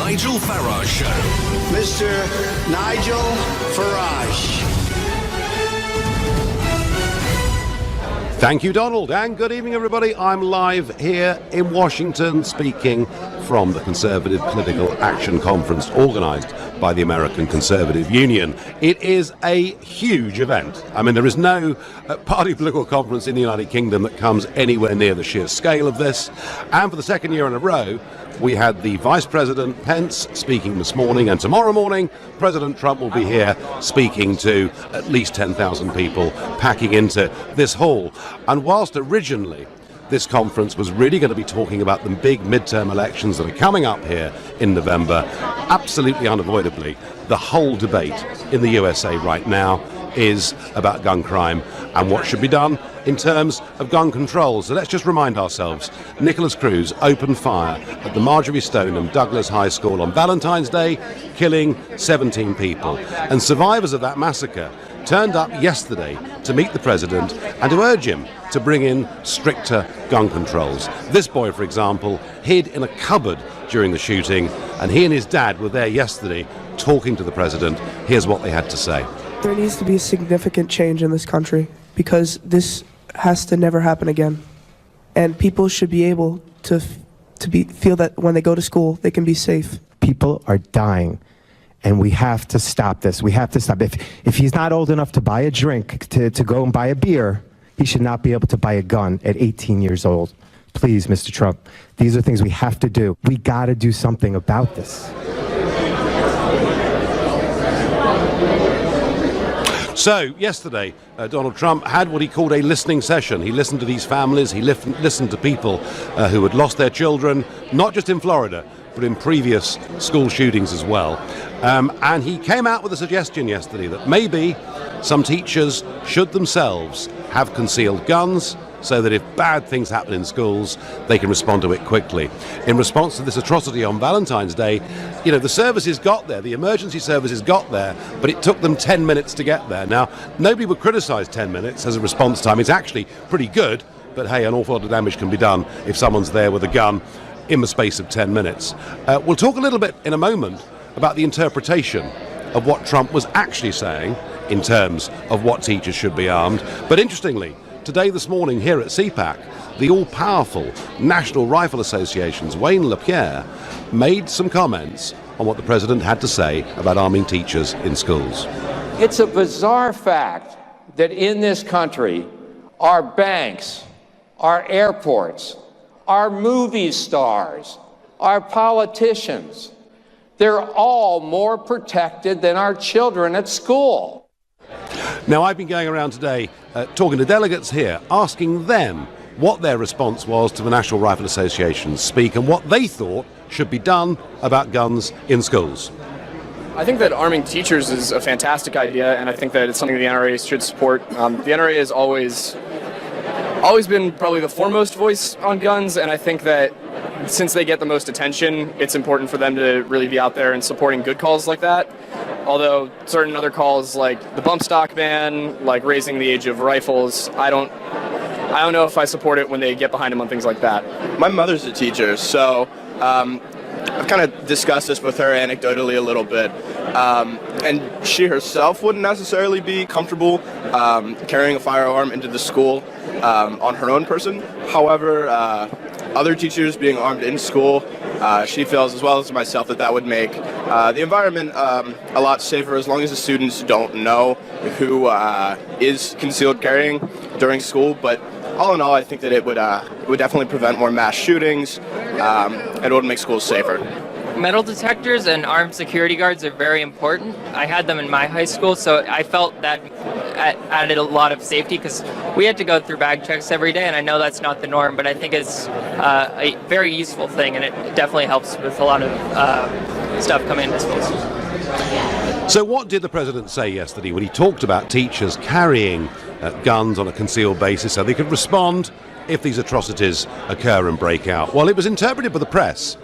Nigel Farage Show. Mr. Nigel Farage. Thank you, Donald, and good evening, everybody. I'm live here in Washington speaking from the Conservative Political Action Conference organised by the American Conservative Union. It is a huge event. I mean, there is no party political conference in the United Kingdom that comes anywhere near the sheer scale of this. And for the second year in a row, we had the Vice President Pence speaking this morning, and tomorrow morning President Trump will be here speaking to at least 10,000 people packing into this hall. And whilst originally this conference was really going to be talking about the big midterm elections that are coming up here in November, absolutely unavoidably, the whole debate in the USA right now is about gun crime and what should be done in terms of gun control. So let's just remind ourselves, Nicholas Cruz opened fire at the Marjorie Stoneham Douglas High School on Valentine's Day, killing 17 people. And survivors of that massacre turned up yesterday to meet the president and to urge him to bring in stricter gun controls. This boy, for example, hid in a cupboard during the shooting, and he and his dad were there yesterday talking to the president. Here's what they had to say. There needs to be a significant change in this country because this has to never happen again. And people should be able to feel that when they go to school, they can be safe. People are dying, and we have to stop this. We have to stop. If he's not old enough to buy a drink, to go and buy a beer, he should not be able to buy a gun at 18 years old. Please, Mr. Trump, these are things we have to do. We got to do something about this. So, yesterday, Donald Trump had what he called a listening session. He listened to these families, he listened to people who had lost their children, not just in Florida, but in previous school shootings as well. And he came out with a suggestion yesterday that maybe some teachers should themselves have concealed guns, so that if bad things happen in schools, they can respond to it quickly. In response to this atrocity on Valentine's Day, the services got there, the emergency services got there, but it took them 10 minutes to get there. Now, nobody would criticize 10 minutes as a response time. It's actually pretty good, but hey, an awful lot of damage can be done if someone's there with a gun in the space of 10 minutes. We'll talk a little bit in a moment about the interpretation of what Trump was actually saying in terms of what teachers should be armed. But interestingly, today, this morning, here at CPAC, the all-powerful National Rifle Association's Wayne LaPierre made some comments on what the president had to say about arming teachers in schools. It's a bizarre fact that in this country, our banks, our airports, our movie stars, our politicians, they're all more protected than our children at school. Now, I've been going around today talking to delegates here, asking them what their response was to the National Rifle Association's speak and what they thought should be done about guns in schools. I think that arming teachers is a fantastic idea, and I think that it's something the NRA should support. The NRA has always been probably the foremost voice on guns, and I think that since they get the most attention, it's important for them to really be out there and supporting good calls like that. Although certain other calls like the bump stock ban, like raising the age of rifles, I don't know if I support it when they get behind them on things like that. My mother's a teacher, so I've kind of discussed this with her anecdotally a little bit. And she herself wouldn't necessarily be comfortable carrying a firearm into the school on her own person. However, other teachers being armed in school, she feels, as well as myself, that would make the environment a lot safer as long as the students don't know who is concealed carrying during school. But all in all, I think that it would definitely prevent more mass shootings, and it would make schools safer. Metal detectors and armed security guards are very important. I had them in my high school, so I felt that added a lot of safety because we had to go through bag checks every day, and I know that's not the norm, but I think it's a very useful thing, and it definitely helps with a lot of stuff coming into schools. So what did the president say yesterday when he talked about teachers carrying guns on a concealed basis so they could respond if these atrocities occur and break out? Well, it was interpreted by the press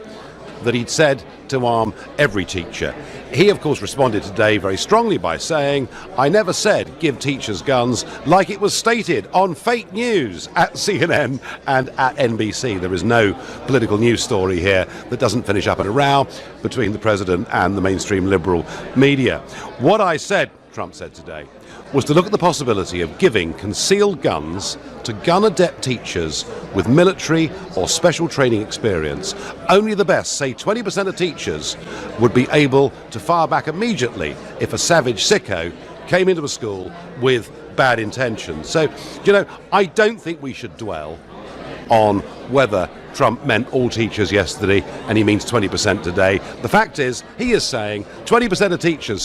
that he'd said to arm every teacher. He, of course, responded today very strongly by saying, "I never said give teachers guns," like it was stated on fake news at CNN and at NBC. There is no political news story here that doesn't finish up in a row between the president and the mainstream liberal media. What I said, Trump said today, was to look at the possibility of giving concealed guns to gun-adept teachers with military or special training experience. Only the best, say 20% of teachers, would be able to fire back immediately if a savage sicko came into a school with bad intentions. So, I don't think we should dwell on whether Trump meant all teachers yesterday and he means 20% today. The fact is, he is saying 20% of teachers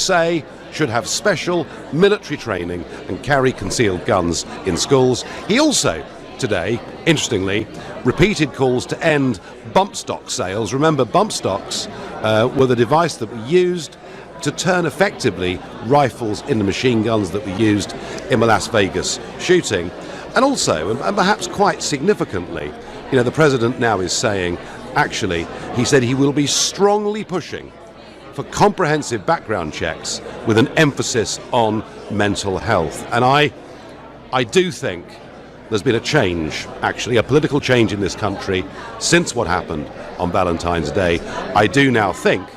should have special military training and carry concealed guns in schools. He also, today, interestingly, repeated calls to end bump stock sales. Remember, bump stocks were the device that were used to turn effectively rifles into machine guns that were used in the Las Vegas shooting. And also, and perhaps quite significantly, the president now is saying, actually, he said he will be strongly pushing for comprehensive background checks with an emphasis on mental health. And I do think there's been a change, actually, a political change in this country since what happened on Valentine's Day. I do now think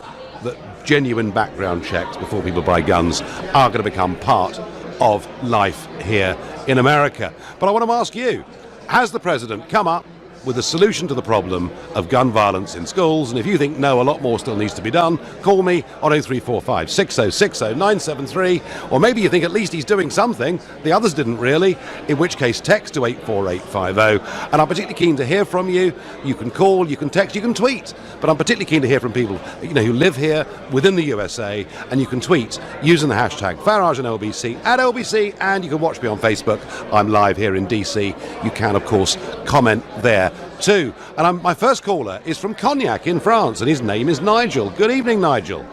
that genuine background checks before people buy guns are going to become part of life here in America. But I want to ask you, has the president come up with a solution to the problem of gun violence in schools? And if you think no, a lot more still needs to be done, call me on 0345 6060 973, or maybe you think at least he's doing something, the others didn't really, in which case text to 84850. And I'm particularly keen to hear from you. You can call, you can text, you can tweet, but I'm particularly keen to hear from people who live here within the USA, and you can tweet using the hashtag Farage and LBC at LBC, and you can watch me on Facebook. I'm live here in DC. You can, of course, comment there too. And my first caller is from Cognac in France, and his name is Nigel. Good evening, Nigel.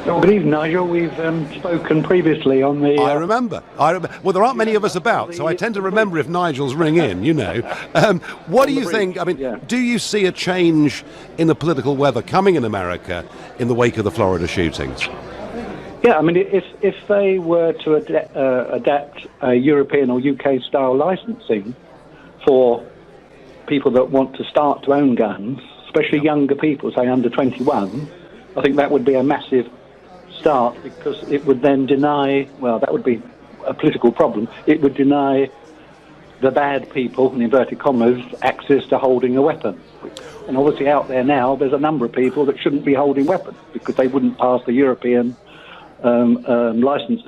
Oh, good evening, Nigel. We've spoken previously on the... I remember. Well, there aren't many of us about, so I tend to remember if Nigels ring in, What do you think? Do you see a change in the political weather coming in America in the wake of the Florida shootings? Yeah, if they were to adapt a European or UK-style licensing for people that want to start to own guns, especially younger people, say under 21, I think that would be a massive start, because it would then deny, well, that would be a political problem, it would deny the bad people, in inverted commas, access to holding a weapon. And obviously out there now, there's a number of people that shouldn't be holding weapons because they wouldn't pass the European license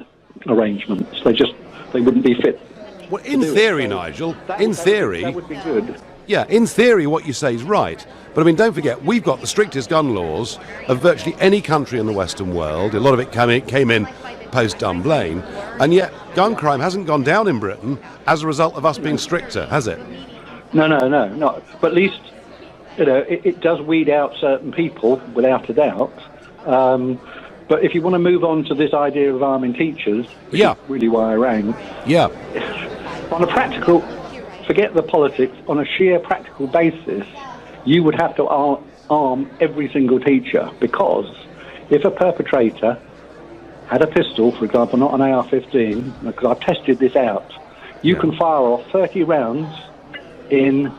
arrangements. They wouldn't be fit. Well, in theory, Nigel, That would be good. Yeah, in theory, what you say is right. But don't forget, we've got the strictest gun laws of virtually any country in the Western world. A lot of it came in post-Dunblane. And yet, gun crime hasn't gone down in Britain as a result of us being stricter, has it? No, not. But at least, it does weed out certain people, without a doubt. But if you want to move on to this idea of arming teachers, which is really why I rang. Yeah. On a practical... Forget the politics. On a sheer practical basis, you would have to arm every single teacher, because if a perpetrator had a pistol, for example, not an AR-15, because I've tested this out, you can fire off 30 rounds in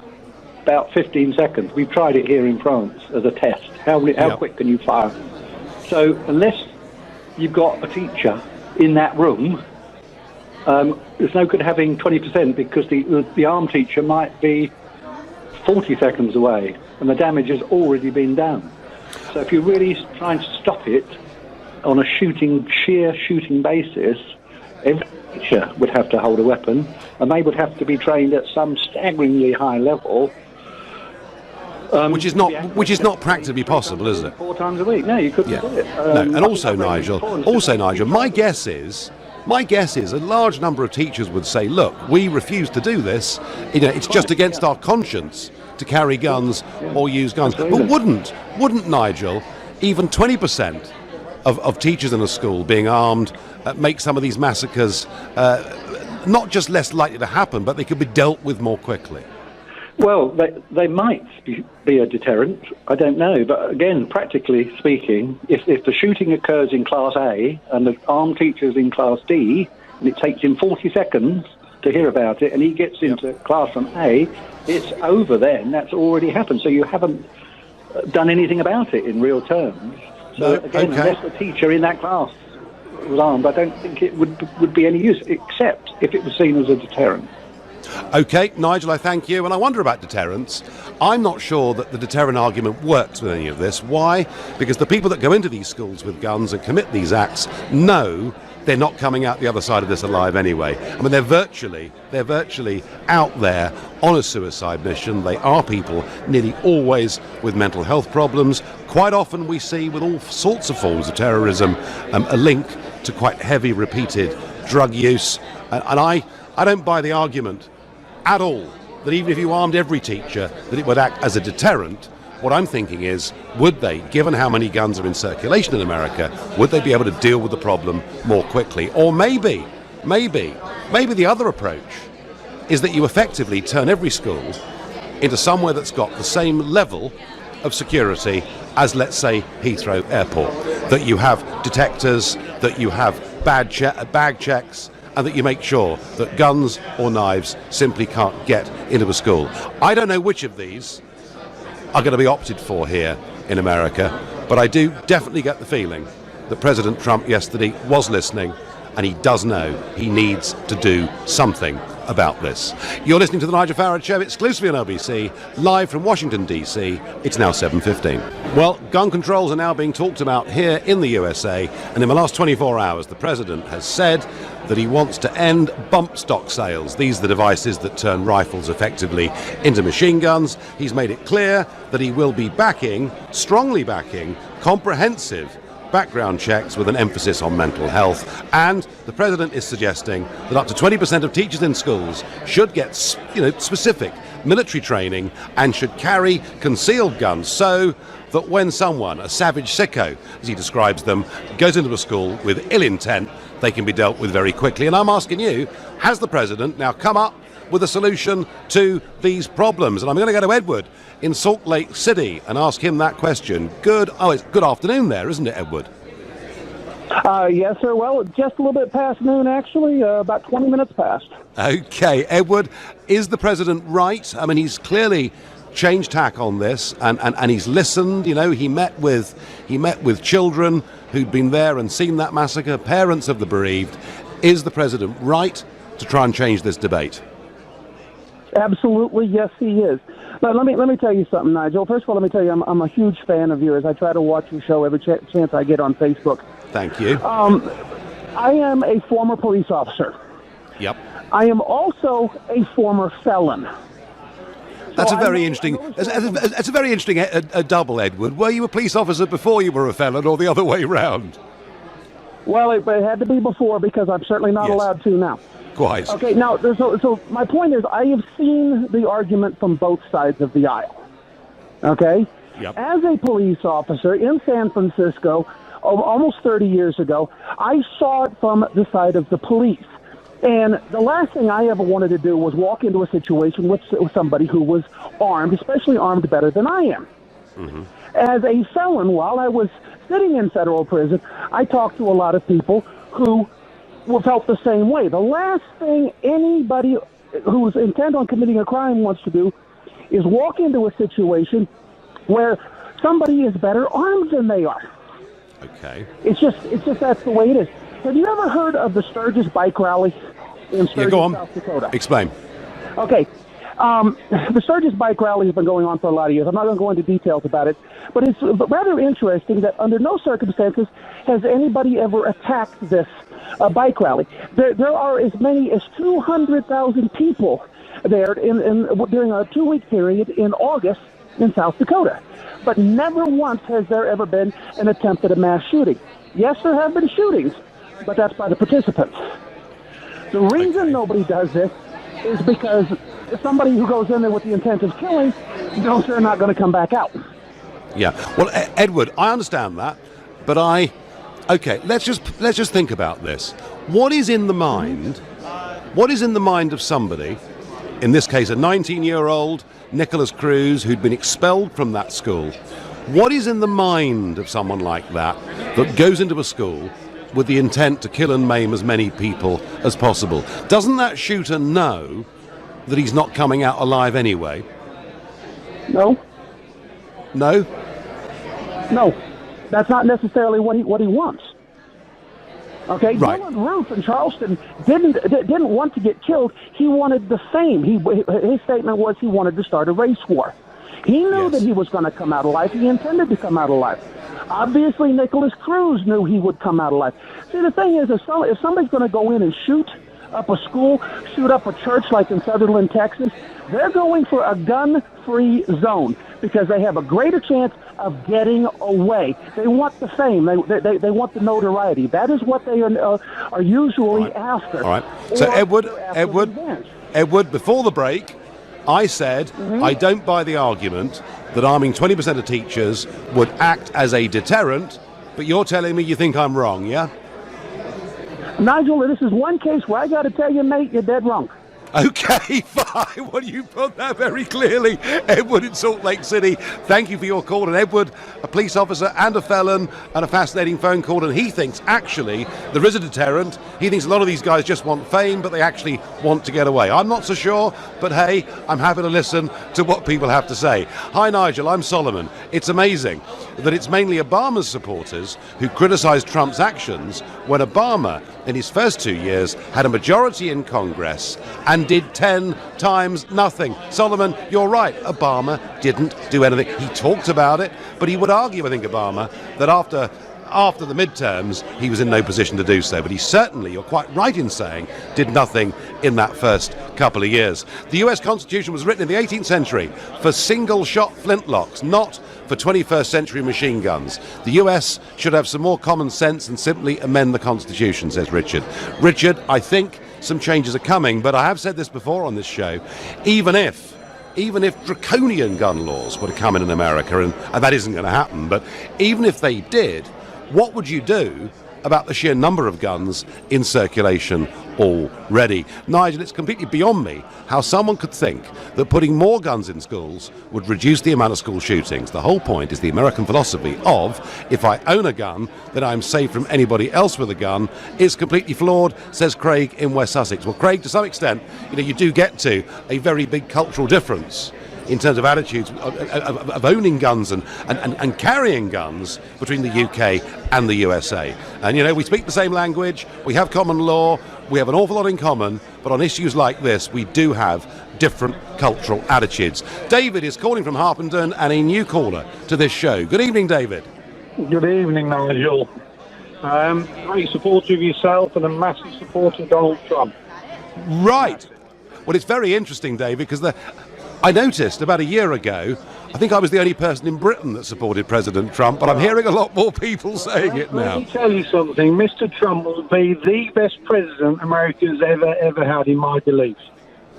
about 15 seconds. We've tried it here in France as a test. How quick can you fire? So unless you've got a teacher in that room, there's no good having 20%, because the armed teacher might be 40 seconds away and the damage has already been done. So if you're really trying to stop it on a sheer shooting basis, every teacher would have to hold a weapon, and they would have to be trained at some staggeringly high level. Which is not practically possible, is it? 4 times a week. No, you couldn't do it. No, and also, Nigel, my guess is a large number of teachers would say, look, we refuse to do this. It's just against our conscience to carry guns or use guns. But wouldn't Nigel, even 20% of teachers in a school being armed make some of these massacres not just less likely to happen, but they could be dealt with more quickly? Well, they might be a deterrent. I don't know. But again, practically speaking, if the shooting occurs in Class A and the armed teacher's in Class D, and it takes him 40 seconds to hear about it, and he gets into classroom A, it's over then. That's already happened. So you haven't done anything about it in real terms. So again, unless the teacher in that class was armed, I don't think it would be any use, except if it was seen as a deterrent. Okay, Nigel, I thank you. And I wonder about deterrence. I'm not sure that the deterrent argument works with any of this. Why? Because the people that go into these schools with guns and commit these acts know they're not coming out the other side of this alive anyway. I mean, they're virtually out there on a suicide mission. They are people nearly always with mental health problems. Quite often we see with all sorts of forms of terrorism a link to quite heavy repeated drug use. And I don't buy the argument at all that even if you armed every teacher that it would act as a deterrent. What I'm thinking is, would they, given how many guns are in circulation in America, would they be able to deal with the problem more quickly? Or maybe the other approach is that you effectively turn every school into somewhere that's got the same level of security as, let's say, Heathrow Airport. That you have detectors, that you have bag checks, and that you make sure that guns or knives simply can't get into a school. I don't know which of these are going to be opted for here in America, but I do definitely get the feeling that President Trump yesterday was listening, and he does know he needs to do something about this. You're listening to The Nigel Farage Show, exclusively on LBC, live from Washington, D.C. It's now 7:15. Well, gun controls are now being talked about here in the USA, and in the last 24 hours, the President has said that he wants to end bump stock sales. These are the devices that turn rifles effectively into machine guns. He's made it clear that he will be strongly backing, comprehensive background checks with an emphasis on mental health, and the President is suggesting that up to 20% of teachers in schools should get specific military training and should carry concealed guns, so that when someone, a savage sicko as he describes them, goes into a school with ill intent, they can be dealt with very quickly. And I'm asking you, has the President now come up with a solution to these problems? And I'm going to go to Edward in Salt Lake City and ask him that question. It's good afternoon there, isn't it, Edward? Yes, sir. Well, just a little bit past noon, actually, about 20 minutes past. Okay, Edward, is the President right? I mean, he's clearly changed tack on this, and he's listened. He met with children who'd been there and seen that massacre, parents of the bereaved. Is the President right to try and change this debate? Absolutely, yes, he is. But let me tell you something, Nigel. First of all, let me tell you, I'm a huge fan of yours. I try to watch your show every chance I get on Facebook. Thank you. I am a former police officer. Yep. I am also a former felon. That's a very interesting. That's a very interesting double, Edward. Were you a police officer before you were a felon, or the other way round? Well, it had to be before, because I'm certainly not allowed to now. Quite. Okay. Now, so my point is, I have seen the argument from both sides of the aisle. Okay. Yep. As a police officer in San Francisco, almost 30 years ago, I saw it from the side of the police. And the last thing I ever wanted to do was walk into a situation with somebody who was armed, especially armed better than I am. Mm-hmm. As a felon, while I was sitting in federal prison, I talked to a lot of people who felt the same way. The last thing anybody who's intent on committing a crime wants to do is walk into a situation where somebody is better armed than they are. Okay. It's just that's the way it is. Have you ever heard of the Sturgis Bike Rally in Sturgis, South Dakota? Explain. Okay. The Sturgis Bike Rally has been going on for a lot of years. I'm not going to go into details about it, but it's rather interesting that under no circumstances has anybody ever attacked this bike rally. There are as many as 200,000 people there during a 2-week period in August in South Dakota. But never once has there ever been an attempt at a mass shooting. Yes, there have been shootings, but that's by the participants. The reason nobody does this is because somebody who goes in there with the intent of killing knows they're not going to come back out. Yeah. Well, Edward, I understand that, but let's just think about this. What is in the mind of somebody in this case a 19-year-old, Nicholas Cruz, who'd been expelled from that school. What is in the mind of someone like that goes into a school with the intent to kill and maim as many people as possible? Doesn't that shooter know that he's not coming out alive anyway? No. No? No. That's not necessarily what he wants. Okay, right. Dylan Roof in Charleston didn't want to get killed. He wanted the same. His statement was he wanted to start a race war. He knew that he was going to come out alive. He intended to come out alive. Obviously, Nicholas Cruz knew he would come out alive. See, the thing is, if somebody's going to go in and shoot up a school, shoot up a church like in Sutherland, Texas, they're going for a gun-free zone because they have a greater chance of getting away. They want the fame. They want the notoriety. That is what they are usually after. All right. So Edward, before the break, I said I don't buy the argument that arming 20% of teachers would act as a deterrent, but you're telling me you think I'm wrong, yeah? Nigel, this is one case where I got to tell you, mate, you're dead wrong. Okay, fine. Well, you put that very clearly. Edward in Salt Lake City, thank you for your call. And Edward, a police officer and a felon, and a fascinating phone call. And he thinks, actually, there is a deterrent. He thinks a lot of these guys just want fame, but they actually want to get away. I'm not so sure, but hey, I'm happy to listen to what people have to say. Hi, Nigel, I'm Solomon. It's amazing that it's mainly Obama's supporters who criticize Trump's actions when Obama, in his first 2 years, had a majority in Congress and did 10 times nothing. Solomon, you're right. Obama didn't do anything. He talked about it, but he would argue, I think, Obama, that after the midterms, he was in no position to do so. But he certainly, you're quite right in saying, did nothing in that first couple of years. The US Constitution was written in the 18th century for single-shot flintlocks, not for 21st century machine guns. The US should have some more common sense and simply amend the Constitution, says Richard. Richard, I think some changes are coming, but I have said this before on this show, even if draconian gun laws were to come in America, and that isn't going to happen, but even if they did, what would you do about the sheer number of guns in circulation already? Nigel, it's completely beyond me how someone could think that putting more guns in schools would reduce the amount of school shootings. The whole point is the American philosophy of, if I own a gun, then I'm safe from anybody else with a gun, is completely flawed, says Craig in West Sussex. Well, Craig, to some extent, you do get to a very big cultural difference in terms of attitudes of owning guns and carrying guns between the UK and the USA. And, we speak the same language, we have common law, we have an awful lot in common, but on issues like this, we do have different cultural attitudes. David is calling from Harpenden and a new caller to this show. Good evening, David. Good evening, Nigel. Great supporter of yourself and a massive supporter of Donald Trump. Right. Well, it's very interesting, David, because I noticed about a year ago, I think I was the only person in Britain that supported President Trump, but I'm hearing a lot more people saying it now. Let me tell you something. Mr. Trump will be the best president America's ever had, in my belief.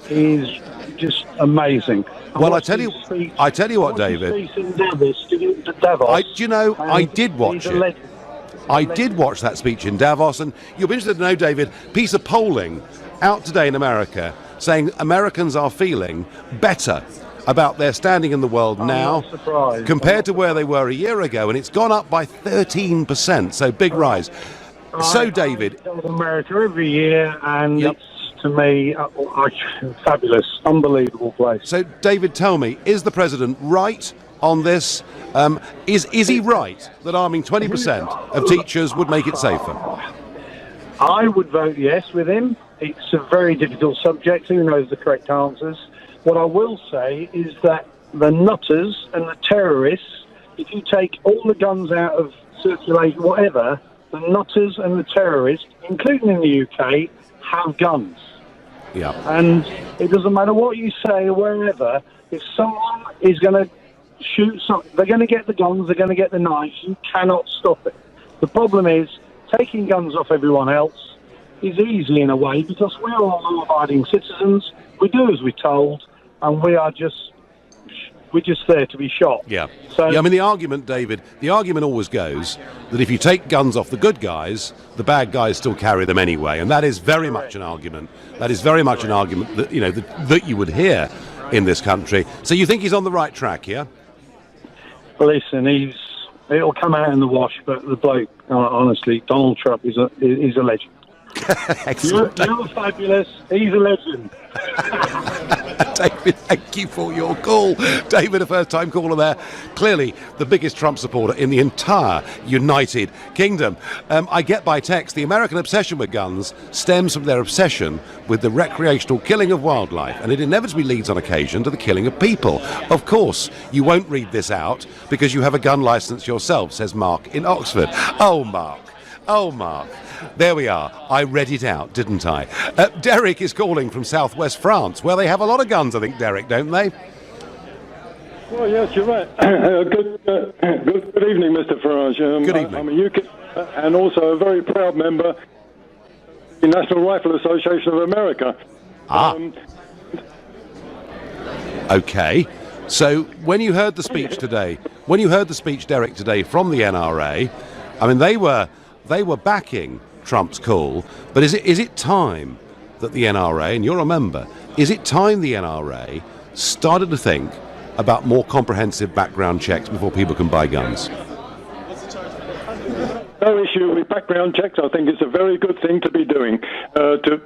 He's just amazing. Well, I tell you what, David. I did watch it. I did watch that speech in Davos, and you'll be interested to know, David, piece of polling out today in America saying Americans are feeling better about their standing in the world now compared to where they were a year ago, and it's gone up by 13%, so big rise. So, David, I tell America every year, and it's, to me, fabulous, unbelievable place. So, David, tell me, is the president right on this? Is he right that arming 20% of teachers would make it safer? I would vote yes with him. It's a very difficult subject. Who knows the correct answers? What I will say is that the nutters and the terrorists, if you take all the guns out of circulation, whatever, the nutters and the terrorists, including in the UK, have guns. Yeah. And it doesn't matter what you say or wherever, if someone is going to shoot something, they're going to get the guns, they're going to get the knives. You cannot stop it. The problem is, taking guns off everyone else is easy in a way because we're all law-abiding citizens. We do as we're told, and we are just We're just there to be shot. Yeah. So, I mean, the argument, David, the argument always goes that if you take guns off the good guys, the bad guys still carry them anyway. And that is very much an argument. That is very much an argument that, that you would hear in this country. So you think he's on the right track, yeah? listen, it'll come out in the wash, but the bloke, honestly, Donald Trump is a legend. Excellent. You're fabulous. He's a legend. David, thank you for your call. David, a first-time caller there. Clearly the biggest Trump supporter in the entire United Kingdom. I get by text, the American obsession with guns stems from their obsession with the recreational killing of wildlife, and it inevitably leads on occasion to the killing of people. Of course, you won't read this out because you have a gun licence yourself, says Mark in Oxford. Oh, Mark. Oh, Mark. There we are. I read it out, didn't I? Derek is calling from southwest France, where they have a lot of guns, I think, Derek, don't they? Well, yes, you're right. Good evening, Mr. Farage. Good evening. I'm a UK and also a very proud member of the National Rifle Association of America. Okay. So when you heard the speech today, Derek, today from the NRA, I mean, they were backing Trump's call, but is it time that the NRA, and you're a member, is it time the NRA started to think about more comprehensive background checks before people can buy guns? No issue with background checks. I think it's a very good thing to be doing, to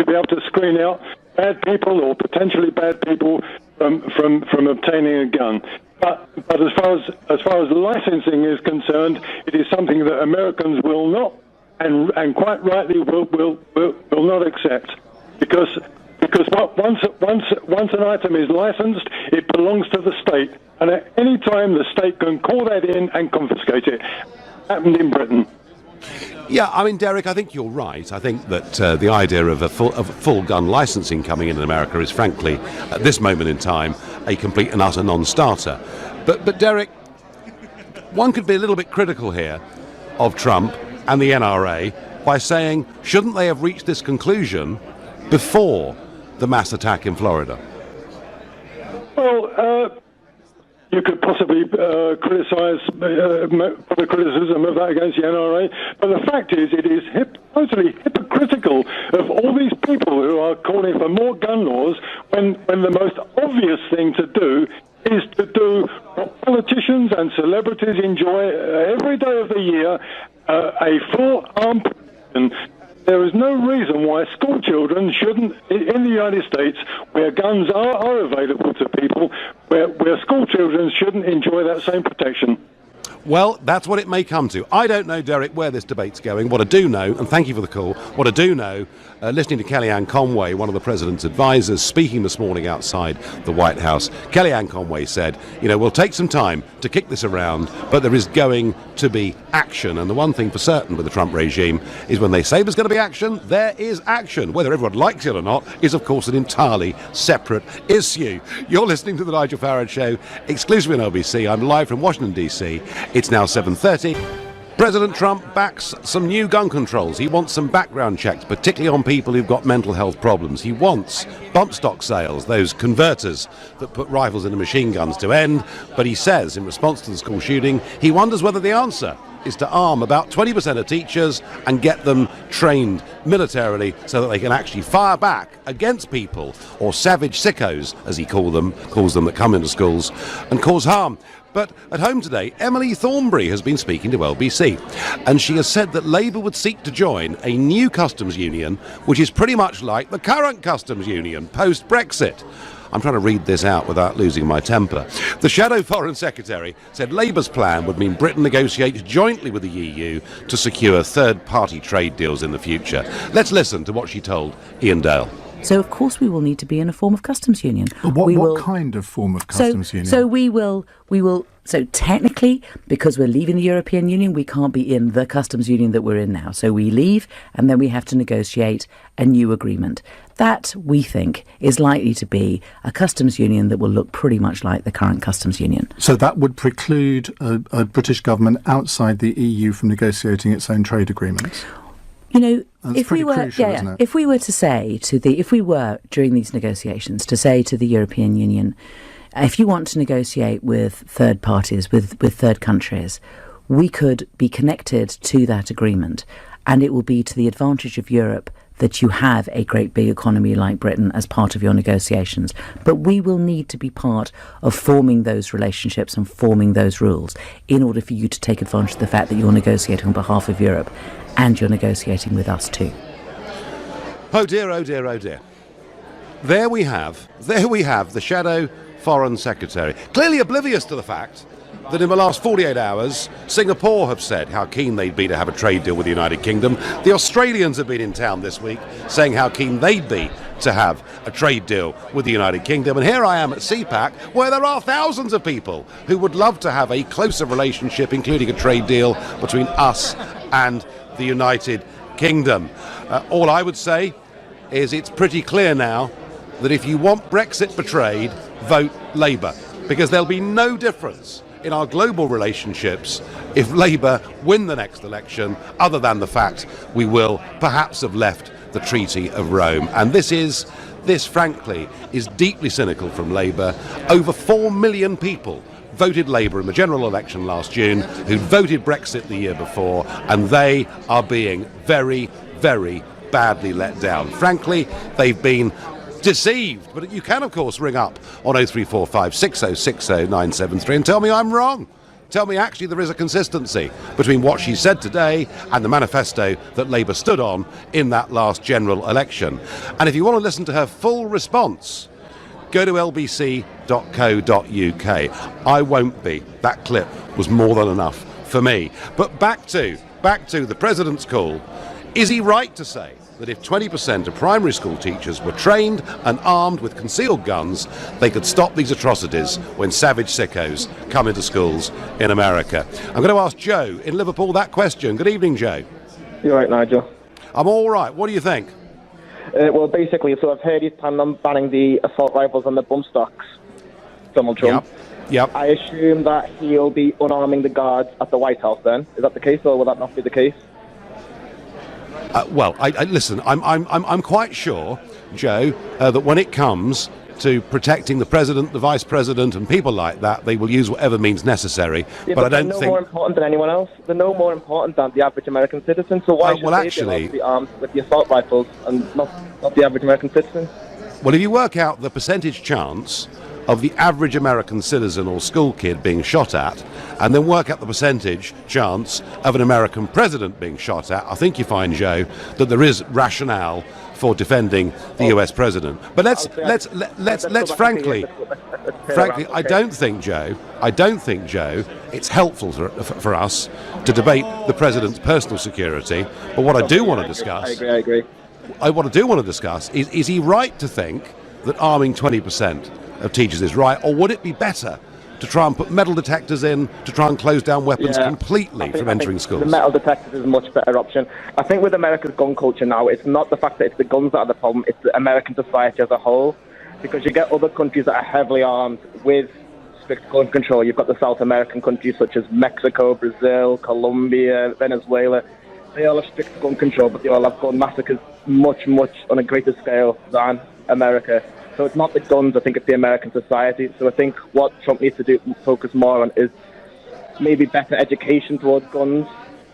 be able to screen out bad people or potentially bad people from obtaining a gun. But as far as licensing is concerned, it is something that Americans will not, and quite rightly will not accept, because once an item is licensed, it belongs to the state, and at any time the state can call that in and confiscate it. Happened in Britain. Yeah, I mean, Derek, I think you're right. I think that the idea of full gun licensing coming in America is, frankly, at this moment in time, a complete and utter non-starter. But Derek, one could be a little bit critical here of Trump and the NRA by saying, shouldn't they have reached this conclusion before the mass attack in Florida? Well, you could possibly criticise the criticism of that against the NRA, but the fact is it is totally hypocritical of all these people who are calling for more gun laws when the most obvious thing to do is to do what politicians and celebrities enjoy every day of the year, a full armed protection. There is no reason why school children shouldn't, in the United States, where guns are available to people, where school children shouldn't enjoy that same protection. Well, that's what it may come to. I don't know, Derek, where this debate's going. What I do know, and thank you for the call, what I do know, listening to Kellyanne Conway, one of the president's advisors, speaking this morning outside the White House, Kellyanne Conway said, we'll take some time to kick this around, but there is going to be action. And the one thing for certain with the Trump regime is when they say there's going to be action, there is action. Whether everyone likes it or not is, of course, an entirely separate issue. You're listening to The Nigel Farage Show, exclusively on LBC. I'm live from Washington, D.C. It's now 7:30. President Trump backs some new gun controls. He wants some background checks, particularly on people who've got mental health problems. He wants bump stock sales, those converters that put rifles into machine guns, to end. But he says, in response to the school shooting, he wonders whether the answer is to arm about 20% of teachers and get them trained militarily so that they can actually fire back against people, or savage sickos, as he calls them, that come into schools and cause harm. But at home today, Emily Thornberry has been speaking to LBC, and she has said that Labour would seek to join a new customs union, which is pretty much like the current customs union post-Brexit. I'm trying to read this out without losing my temper. The Shadow Foreign Secretary said Labour's plan would mean Britain negotiates jointly with the EU to secure third-party trade deals in the future. Let's listen to what she told Ian Dale. So, of course, we will need to be in a form of customs union. What kind of form of customs union? So we will. So technically, because we're leaving the European Union, we can't be in the customs union that we're in now. So we leave, and then we have to negotiate a new agreement. That, we think, is likely to be a customs union that will look pretty much like the current customs union. So that would preclude a British government outside the EU from negotiating its own trade agreements? That's if we were, crucial, isn't it? if we were to say if we were during these negotiations to say to the European Union, If you want to negotiate with third parties, with third countries, we could be connected to that agreement, and it will be to the advantage of Europe that you have a great big economy like Britain as part of your negotiations. But we will need to be part of forming those relationships and forming those rules in order for you to take advantage of the fact that you're negotiating on behalf of Europe and you're negotiating with us too. Oh dear, oh dear, oh dear. There we have the shadow Foreign Secretary, clearly oblivious to the fact that in the last 48 hours, Singapore have said how keen they'd be to have a trade deal with the United Kingdom. The Australians have been in town this week saying how keen they'd be to have a trade deal with the United Kingdom. And here I am at CPAC, where there are thousands of people who would love to have a closer relationship, including a trade deal between us and the United Kingdom. All I would say is it's pretty clear now that if you want Brexit betrayed, vote Labour, because there'll be no difference in our global relationships if Labour win the next election, other than the fact we will perhaps have left the Treaty of Rome. And this frankly is deeply cynical from Labour. Over 4 million people voted Labour in the general election last June, who voted Brexit the year before, and they are being very, very badly let down. Frankly, they've been deceived. But you can, of course, ring up on 0345 6060 973 and tell me I'm wrong. Tell me actually there is a consistency between what she said today and the manifesto that Labour stood on in that last general election. And if you want to listen to her full response, go to lbc.co.uk. I won't be. That clip was more than enough for me. But back to the President's call. Is he right to say that if 20% of primary school teachers were trained and armed with concealed guns, they could stop these atrocities when savage sickos come into schools in America? I'm going to ask Joe in Liverpool that question. Good evening, Joe. You're right, Nigel. I'm all right. What do you think? Well, basically, so I've heard he's planning on banning the assault rifles and the bump stocks, Donald Trump. Yep. I assume that he'll be unarming the guards at the White House then. Is that the case, or will that not be the case? Well, listen, I'm quite sure, Joe, that when it comes to protecting the president, the vice president, and people like that, they will use whatever means necessary. Yeah, but I don't they're think no more important than anyone else. They're no more important than the average American citizen. So why should they be armed with the assault rifles and not the average American citizen? Well, if you work out the percentage chance of the average American citizen or school kid being shot at, and then work out the percentage chance of an American president being shot at, I think you find, Joe, that there is rationale for defending the US president. But let's frankly, I don't think, Joe, it's helpful for us to debate the president's personal security. But what I do want to discuss, I agree. What I do want to discuss is he right to think that arming 20% of teachers is right, or would it be better to try and put metal detectors in to try and close down weapons completely from entering schools? The metal detectors is a much better option. I think with America's gun culture now, it's not the fact that it's the guns that are the problem, it's the American society as a whole. Because you get other countries that are heavily armed with strict gun control. You've got the South American countries such as Mexico, Brazil, Colombia, Venezuela. They all have strict gun control, but they all have gun massacres much, much on a greater scale than America. So it's not the guns, I think it's the American society. So I think what Trump needs to do, focus more on, is maybe better education towards guns.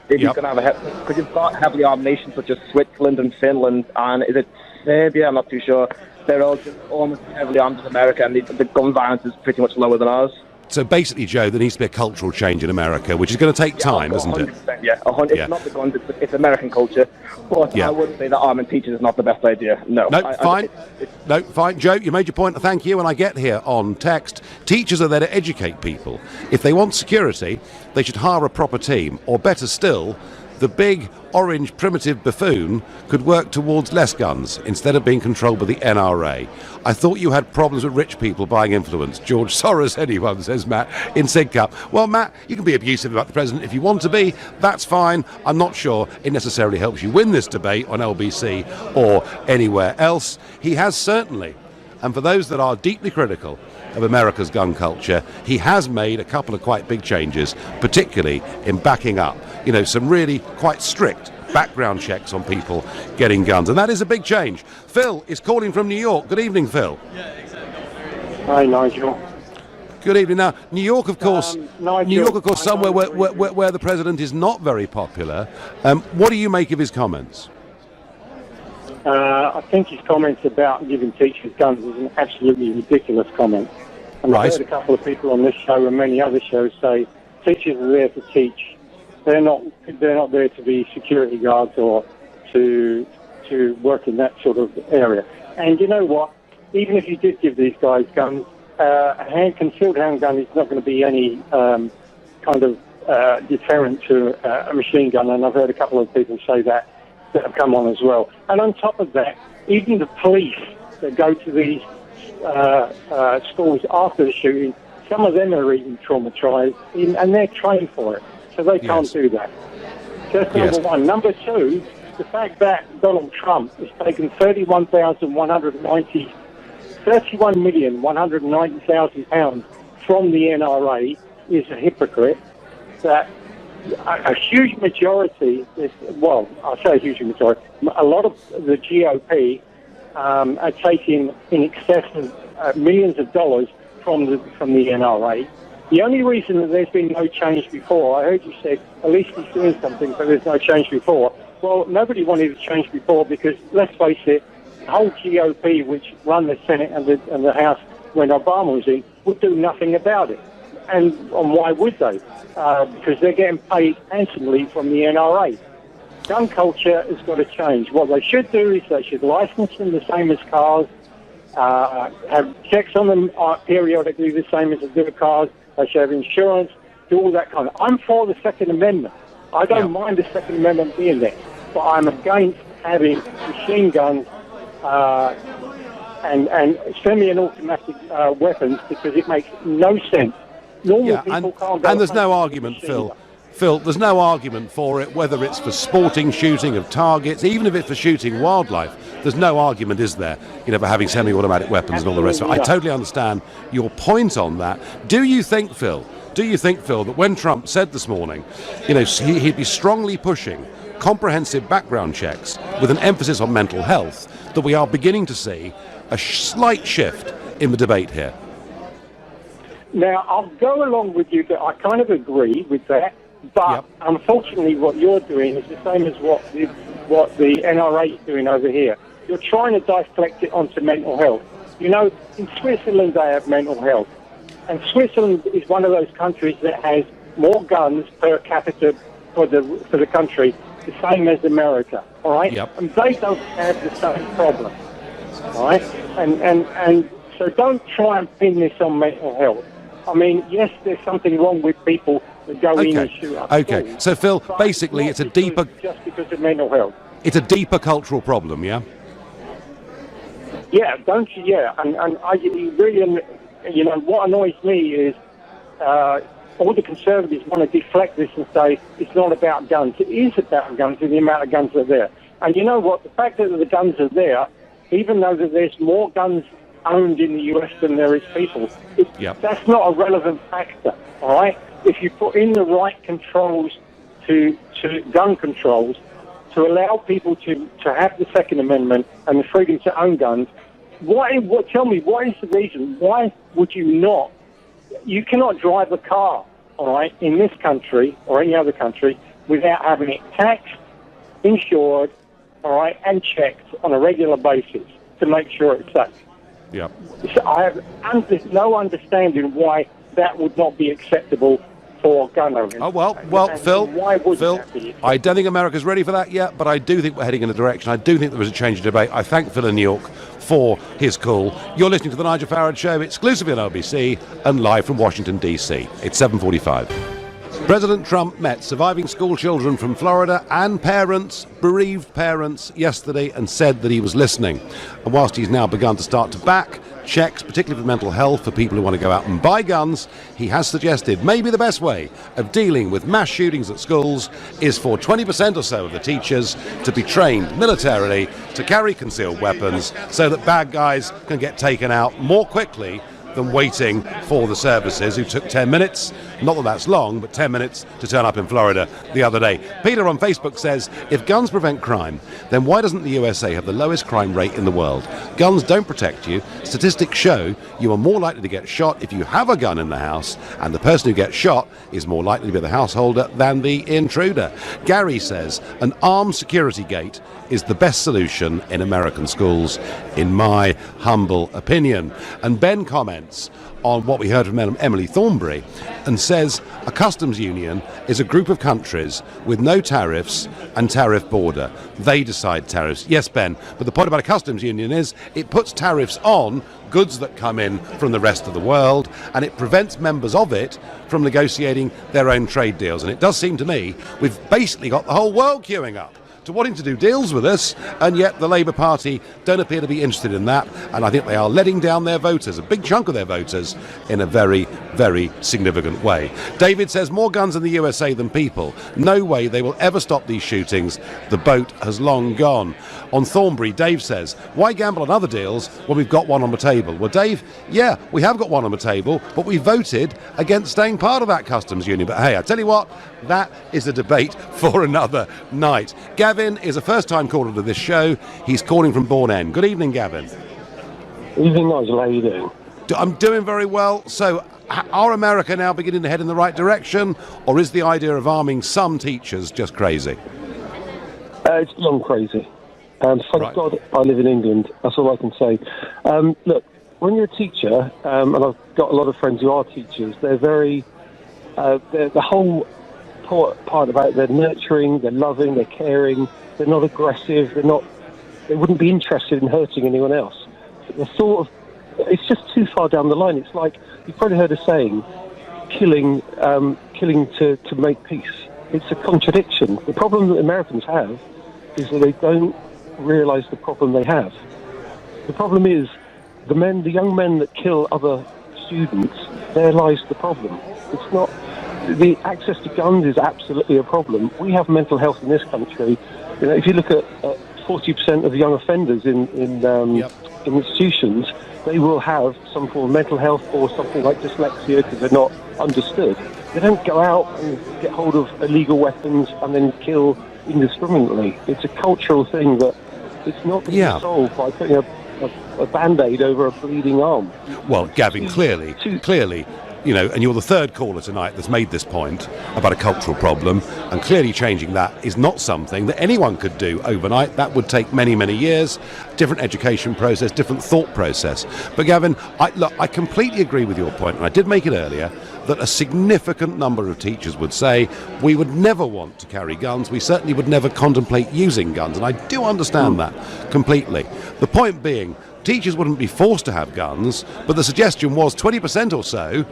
If he's going to have because you've got heavily armed nations such as Switzerland and Finland, and is it Serbia? I'm not too sure. They're all just almost heavily armed as America, and the gun violence is pretty much lower than ours. So basically, Joe, there needs to be a cultural change in America, which is going to take time, isn't it? 100%, yeah. It's not the guns, it's American culture. But I wouldn't say that arming teachers is not the best idea. No. Fine. Joe, you made your point. Thank you. And I get here on text, teachers are there to educate people. If they want security, they should hire a proper team. Or better still, the big orange primitive buffoon could work towards less guns instead of being controlled by the NRA. I thought you had problems with rich people buying influence. George Soros, anyone, says Matt in Sidcup. Well, Matt, you can be abusive about the president if you want to be. That's fine. I'm not sure it necessarily helps you win this debate on LBC or anywhere else. He has certainly, and for those that are deeply critical of America's gun culture, he has made a couple of quite big changes, particularly in backing up, some really quite strict background checks on people getting guns. And that is a big change. Phil is calling from New York. Good evening, Phil. Hi, Nigel. Good evening. Now, New York, of course, somewhere where the president is not very popular. What do you make of his comments? I think his comments about giving teachers guns is an absolutely ridiculous comment. And I've heard a couple of people on this show and many other shows say teachers are there to teach. They're not there to be security guards or to work in that sort of area. And you know what? Even if you did give these guys guns, a concealed handgun is not going to be any kind of deterrent to a machine gun, and I've heard a couple of people say that have come on as well. And on top of that, even the police that go to these schools after the shooting, some of them are even traumatized, and they're trained for it, so they can't do that. So that's number one. Number two, the fact that Donald Trump has taken £31,190,000 from the NRA is a hypocrite. That a huge majority, I say a huge majority, a lot of the GOP are taking in excess of millions of dollars from the NRA. The only reason that there's been no change before, I heard you say, at least he's doing something, but there's no change before. Well, nobody wanted to change before because, let's face it, the whole GOP, which run the Senate and the House when Obama was in, would do nothing about it. And why would they? Because they're getting paid handsomely from the NRA. Gun culture has got to change. What they should do is they should license them the same as cars, have checks on them periodically the same as they do with cars. They should have insurance, do all that kind of... I'm for the Second Amendment. I don't mind the Second Amendment being there, but I'm against having machine guns and semi-automatic weapons because it makes no sense. Normal people can't go... And there's no argument, Phil. Phil, there's no argument for it, whether it's for sporting shooting of targets, even if it's for shooting wildlife. There's no argument, is there, for having semi-automatic weapons and all the rest of it. I totally understand your point on that. Do you think, Phil, that when Trump said this morning, he'd be strongly pushing comprehensive background checks with an emphasis on mental health, that we are beginning to see a slight shift in the debate here? Now, I'll go along with you that I kind of agree with that, but unfortunately what you're doing is the same as what the NRA is doing over here. You're trying to deflect it onto mental health. In Switzerland they have mental health, and Switzerland is one of those countries that has more guns per capita for the country, the same as America, all right? And they don't have the same problem, all right? And so don't try and pin this on mental health. I mean, yes, there's something wrong with people that go in and shoot up schools, so Phil, basically it's a deeper... Just because of mental health. It's a deeper cultural problem, yeah? Yeah, don't you? Yeah, and I really, what annoys me is all the conservatives want to deflect this and say it's not about guns. It is about guns and the amount of guns that are there. And you know what? The fact that the guns are there, even though that there's more guns owned in the US than there is people, that's not a relevant factor, all right? If you put in the right controls to gun controls, to allow people to have the Second Amendment and the freedom to own guns, tell me, what is the reason? Why would you not? You cannot drive a car, all right, in this country or any other country without having it taxed, insured, all right, and checked on a regular basis to make sure it's safe. Yeah. So I have no understanding why that would not be acceptable for gun owners. Oh, well, Phil, I don't think America's ready for that yet, but I do think we're heading in a direction. I do think there is a change in debate. I thank Phil in New York for his call. You're listening to The Nigel Farage Show, exclusively on LBC and live from Washington, D.C. It's 7:45. President Trump met surviving school children from Florida and bereaved parents yesterday and said that he was listening. And whilst he's now begun to start to back checks, particularly for mental health, for people who want to go out and buy guns, he has suggested maybe the best way of dealing with mass shootings at schools is for 20% or so of the teachers to be trained militarily to carry concealed weapons so that bad guys can get taken out more quickly than waiting for the services, who took 10 minutes, not that that's long, but 10 minutes to turn up in Florida the other day. Peter on Facebook says, if guns prevent crime, then why doesn't the USA have the lowest crime rate in the world? Guns don't protect you. Statistics show you are more likely to get shot if you have a gun in the house, and the person who gets shot is more likely to be the householder than the intruder. Gary says, an armed security gate is the best solution in American schools, in my humble opinion. And Ben comments on what we heard from Emily Thornberry and says a customs union is a group of countries with no tariffs and tariff border. They decide tariffs. Yes, Ben, but the point about a customs union is it puts tariffs on goods that come in from the rest of the world, and it prevents members of it from negotiating their own trade deals. And it does seem to me we've basically got the whole world queuing up to wanting to do deals with us, and yet the Labour Party don't appear to be interested in that, and I think they are letting down their voters, a big chunk of their voters, in a very, very significant way. David says, more guns in the USA than people. No way they will ever stop these shootings. The boat has long gone. On Thornbury, Dave says, why gamble on other deals when we've got one on the table? Well, Dave, yeah, we have got one on the table, but we voted against staying part of that customs union. But hey, I tell you what, that is a debate for another night. Gavin is a first-time caller to this show. He's calling from Bourne End. Good evening, Gavin. Evening, Nigel. How are you doing? I'm doing very well. So, are America now beginning to head in the right direction, or is the idea of arming some teachers just crazy? It's beyond crazy. Thank God I live in England. That's all I can say. Look, when you're a teacher, and I've got a lot of friends who are teachers, they're very... the whole part about they're nurturing, they're loving, they're caring, they're not aggressive, they wouldn't be interested in hurting anyone else. It's just too far down the line. It's like, you've probably heard a saying, killing to make peace. It's a contradiction. The problem that Americans have is that they don't realise the problem they have. The problem is the young men that kill other students, there lies the problem. It's not... The access to guns is absolutely a problem. We have mental health in this country. You know, if you look at 40% of young offenders in institutions, they will have some form of mental health or something like dyslexia because they're not understood. They don't go out and get hold of illegal weapons and then kill indiscriminately. It's a cultural thing that it's not going to be solved by putting a Band-Aid over a bleeding arm. Well, Gavin, clearly, you know, and you're the third caller tonight that's made this point about a cultural problem, and clearly changing that is not something that anyone could do overnight. That would take many, many years, different education process, different thought process. But Gavin, I completely agree with your point, and I did make it earlier, that a significant number of teachers would say we would never want to carry guns, we certainly would never contemplate using guns, and I do understand that completely. The point being, teachers wouldn't be forced to have guns, but the suggestion was 20% or so,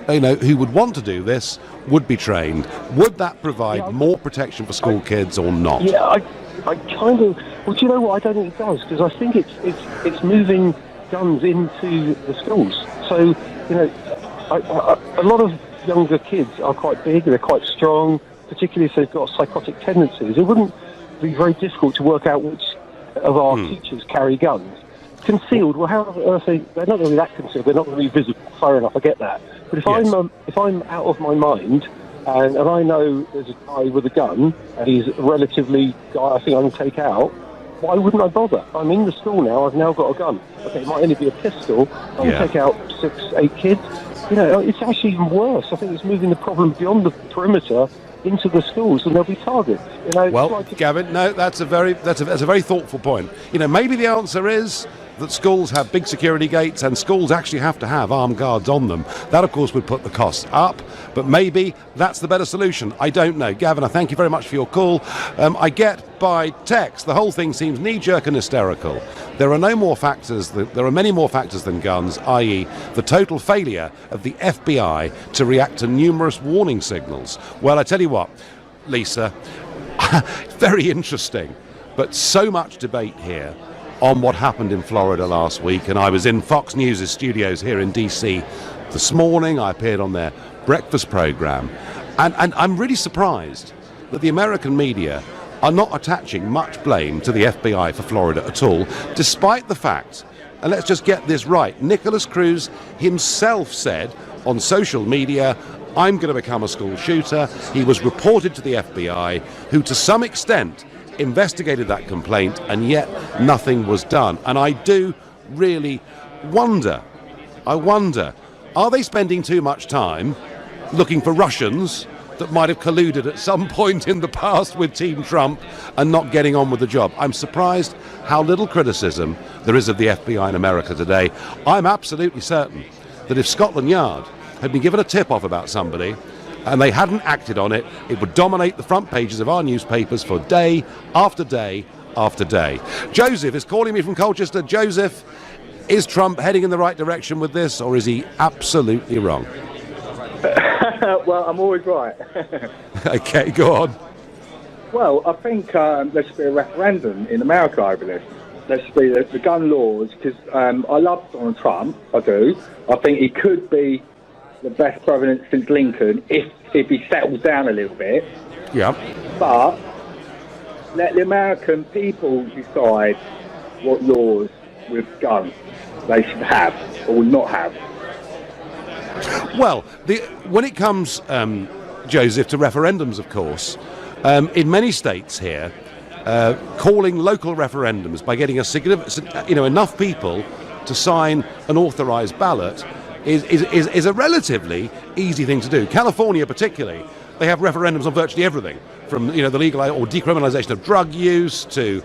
you know, who would want to do this would be trained. Would that provide more protection for school kids or not? Yeah, I kind of... Well, do you know what? I don't think it does, because I think it's moving guns into the schools. So, you know, a lot of younger kids are quite big, they're quite strong, particularly if they've got psychotic tendencies. It wouldn't be very difficult to work out which of our teachers carry guns. Concealed, well, how on earth they're not going to be that concealed, they're not going to be visible. Fair enough, I get that. But if I'm out of my mind and I know there's a guy with a gun and he's a relatively guy I think I can take out, why wouldn't I bother? I'm in the school now, I've now got a gun. Okay, it might only be a pistol, I can take out 6, 8 kids. You know, it's actually even worse. I think it's moving the problem beyond the perimeter into the schools, and there'll be targets. You know, well, Gavin, no, that's a very thoughtful point. You know, maybe the answer is that schools have big security gates and schools actually have to have armed guards on them. That, of course, would put the costs up, but maybe that's the better solution. I don't know. Gavin, I thank you very much for your call. I get by text, the whole thing seems knee-jerk and hysterical. There are many more factors than guns, i.e. the total failure of the FBI to react to numerous warning signals. Well, I tell you what, Lisa, very interesting, but so much debate here on what happened in Florida last week, and I was in Fox News' studios here in DC this morning. I appeared on their breakfast program, and I'm really surprised that the American media are not attaching much blame to the FBI for Florida at all, despite the fact and let's just get this right. Nicholas Cruz himself said on social media, I'm going to become a school shooter. He was reported to the FBI, who to some extent investigated that complaint, and yet nothing was done. And I do really wonder, are they spending too much time looking for Russians that might have colluded at some point in the past with Team Trump and not getting on with the job? I'm surprised how little criticism there is of the FBI in America today. I'm absolutely certain that if Scotland Yard had been given a tip-off about somebody and they hadn't acted on it, it would dominate the front pages of our newspapers for day after day after day. Joseph is calling me from Colchester. Joseph, is Trump heading in the right direction with this, or is he absolutely wrong? Well, I'm always right. Okay, go on. Well, I think there should be a referendum in America over this. There should be the gun laws, because I love Donald Trump, I do. I think he could be the best president since Lincoln if he settles down a little bit. Yeah. But let the American people decide what laws with guns they should have or not have. Well, when it comes, Joseph, to referendums, of course, in many states here, calling local referendums by getting enough people to sign an authorised ballot is a relatively easy thing to do. California, particularly, they have referendums on virtually everything, from the legal or decriminalisation of drug use to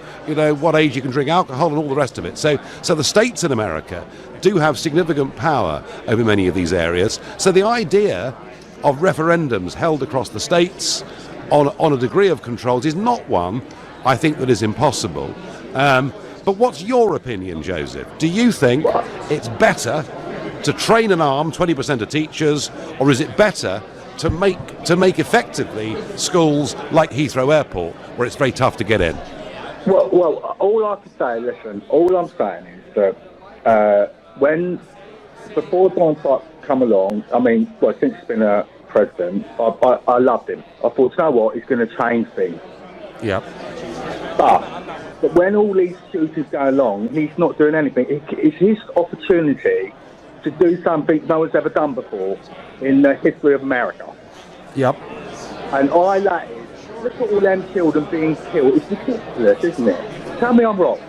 what age you can drink alcohol and all the rest of it. So the states in America do have significant power over many of these areas. So the idea of referendums held across the states on a degree of controls is not one I think that is impossible. But what's your opinion, Joseph? Do you think it's better to train and arm 20% of teachers, or is it better to make effectively schools like Heathrow Airport, where it's very tough to get in? Well, all I can say, listen, all I'm saying is that before Donald Trump come along, since he's been a president, I loved him. I thought, you know what, he's going to change things. Yeah. But when all these shooters go along, he's not doing anything. It's his opportunity to do something no one's ever done before in the history of America. Yep. And all that is, look at all them children being killed. It's ridiculous, isn't it? Tell me I'm wrong.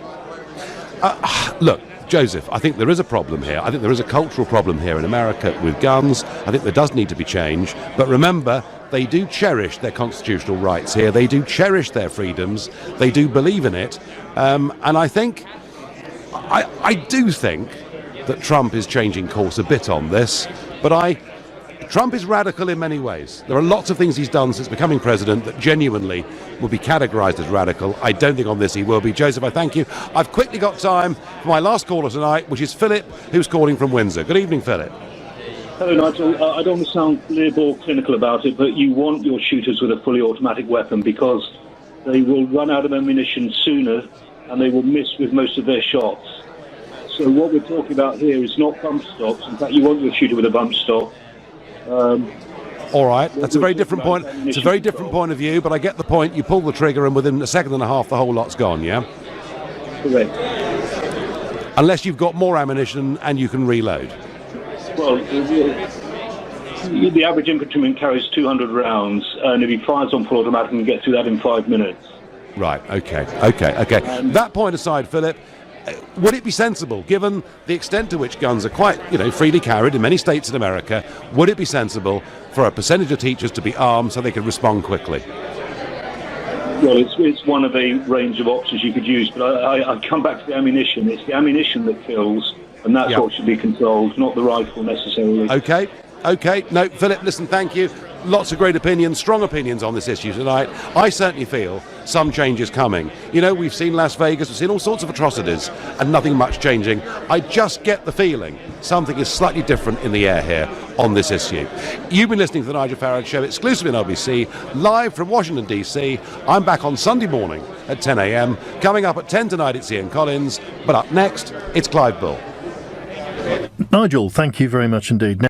Look, Joseph, I think there is a problem here. I think there is a cultural problem here in America with guns. I think there does need to be change. But remember, they do cherish their constitutional rights here. They do cherish their freedoms. They do believe in it. And I think, I do think that Trump is changing course a bit on this. But Trump is radical in many ways. There are lots of things he's done since becoming president that genuinely will be categorised as radical. I don't think on this he will be. Joseph, I thank you. I've quickly got time for my last caller tonight, which is Philip, who's calling from Windsor. Good evening, Philip. Hello, Nigel. I don't want to sound glib or clinical about it, but you want your shooters with a fully automatic weapon because they will run out of ammunition sooner and they will miss with most of their shots. So what we're talking about here is not bump stocks. In fact, you want your shooter with a bump stock. All right, that's a very different point. It's a very different point of view, but I get the point. You pull the trigger and within a second and a half the whole lot's gone, yeah? Correct. Unless you've got more ammunition and you can reload. Well, the average infantryman carries 200 rounds, and if he fires on full automatic, he can get through that in 5 minutes. Right, okay. That point aside, Philip, would it be sensible, given the extent to which guns are quite, freely carried in many states in America, would it be sensible for a percentage of teachers to be armed so they can respond quickly? Well, it's one of a range of options you could use, but I come back to the ammunition. It's the ammunition that kills, and that's what should be controlled, not the rifle necessarily. Okay. No, Philip, listen, thank you. Lots of great opinions, strong opinions on this issue tonight. I certainly feel some change is coming. We've seen Las Vegas, we've seen all sorts of atrocities, and nothing much changing. I just get the feeling something is slightly different in the air here on this issue. You've been listening to the Nigel Farage Show exclusively on LBC, live from Washington, D.C. I'm back on Sunday morning at 10 a.m. Coming up at 10 tonight, it's Ian Collins. But up next, it's Clive Bull. Nigel, thank you very much indeed.